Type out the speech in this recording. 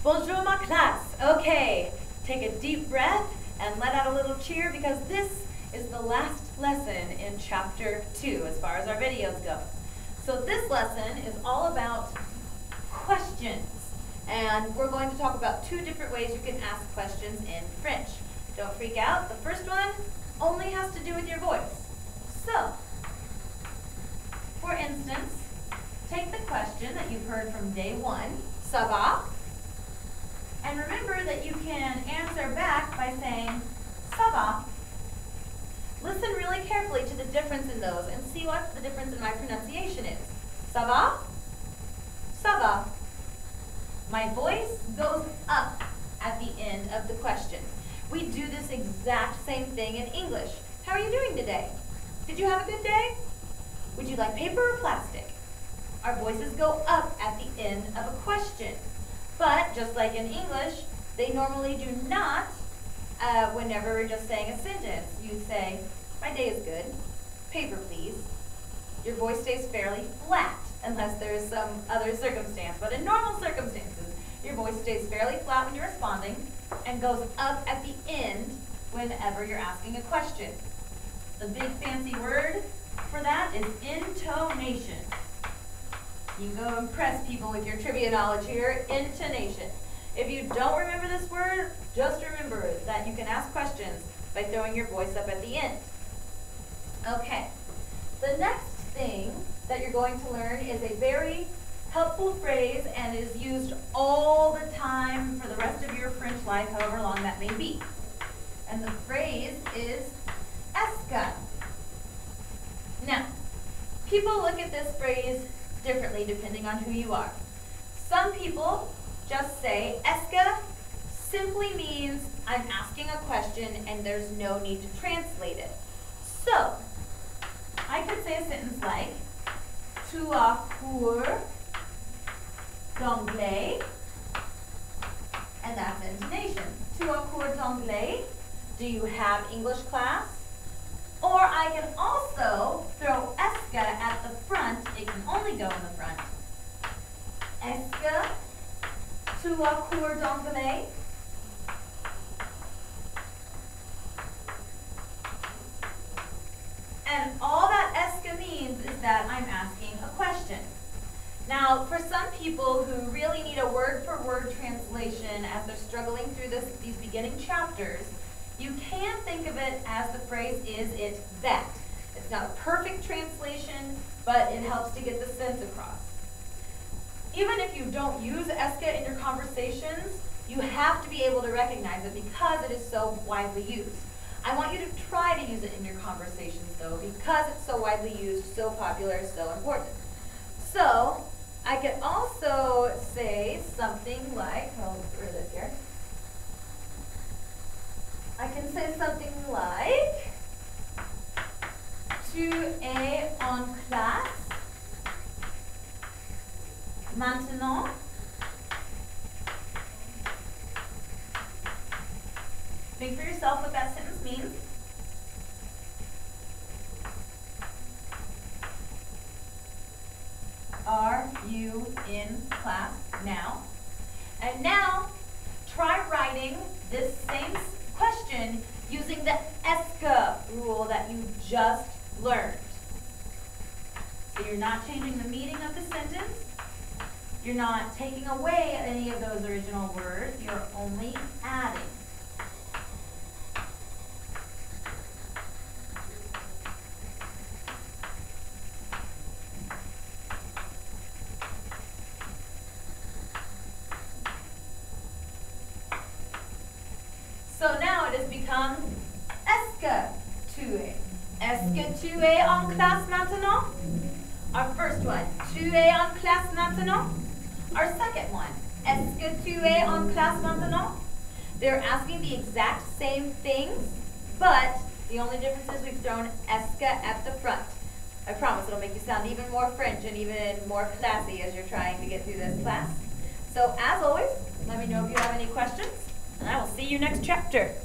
Bonjour ma classe. Okay, take a deep breath and let out a little cheer because this is the last lesson in chapter 2 as far as our videos go. So this lesson is all about questions, and we're going to talk about 2 different ways you can ask questions in French. Don't freak out. The first one only has to do with your voice. So, for instance, take the question that you've heard from day 1, ça va? And remember that you can answer back by saying, ça va. Listen really carefully to the difference in those and see what the difference in my pronunciation is. Ça va? Ça va. My voice goes up at the end of the question. We do this exact same thing in English. How are you doing today? Did you have a good day? Would you like paper or plastic? Our voices go up at the end of a question. But just like in English, they normally do not whenever we're just saying a sentence. You say, my day is good, paper please. Your voice stays fairly flat unless there is some other circumstance. But in normal circumstances, your voice stays fairly flat when you're responding and goes up at the end whenever you're asking a question. The big fancy word for that is intonation. You can go impress people with your trivia knowledge here. Intonation. If you don't remember this word, just remember that you can ask questions by throwing your voice up at the end. Okay. The next thing that you're going to learn is a very helpful phrase and is used all the time for the rest of your French life, however long that may be. And the phrase is est-ce que. Now, people look at this phrase differently depending on who you are. Some people just say est-ce que simply means I'm asking a question and there's no need to translate it. So, I could say a sentence like tu as cours d'anglais, and that's intonation. Tu as cours d'anglais? Do you have English class? Or I can also throw est-ce que at the front. It can only go in the front. Est-ce que tu as cours d'anglais? And all that est-ce que means is that I'm asking a question. Now, for some people who really need a word-for-word translation as they're struggling through these beginning chapters, you can think of it as the phrase is it that. It's not a perfect translation, but it helps to get the sense across. Even if you don't use est-ce que in your conversations, you have to be able to recognize it because it is so widely used. I want you to try to use it in your conversations, though, because it's so widely used, so popular, so important. So, I could also say something like, I'll get rid of this here. I can say something like, tu es en classe maintenant. Think for yourself what that sentence means. Are you in class now? And now, try writing this same question using the est-ce que rule that you just learned. So you're not changing the meaning of the sentence. You're not taking away any of those original words. You're only adding. So now it has become est-ce que tu es? Est-ce que tu es en classe maintenant? Our first one, tu es en classe maintenant? Our second one, est-ce que tu es en classe maintenant? They're asking the exact same things, but the only difference is we've thrown est-ce que at the front. I promise it'll make you sound even more French and even more classy as you're trying to get through this class. So as always, let me know if you have any questions. And I will see you next chapter.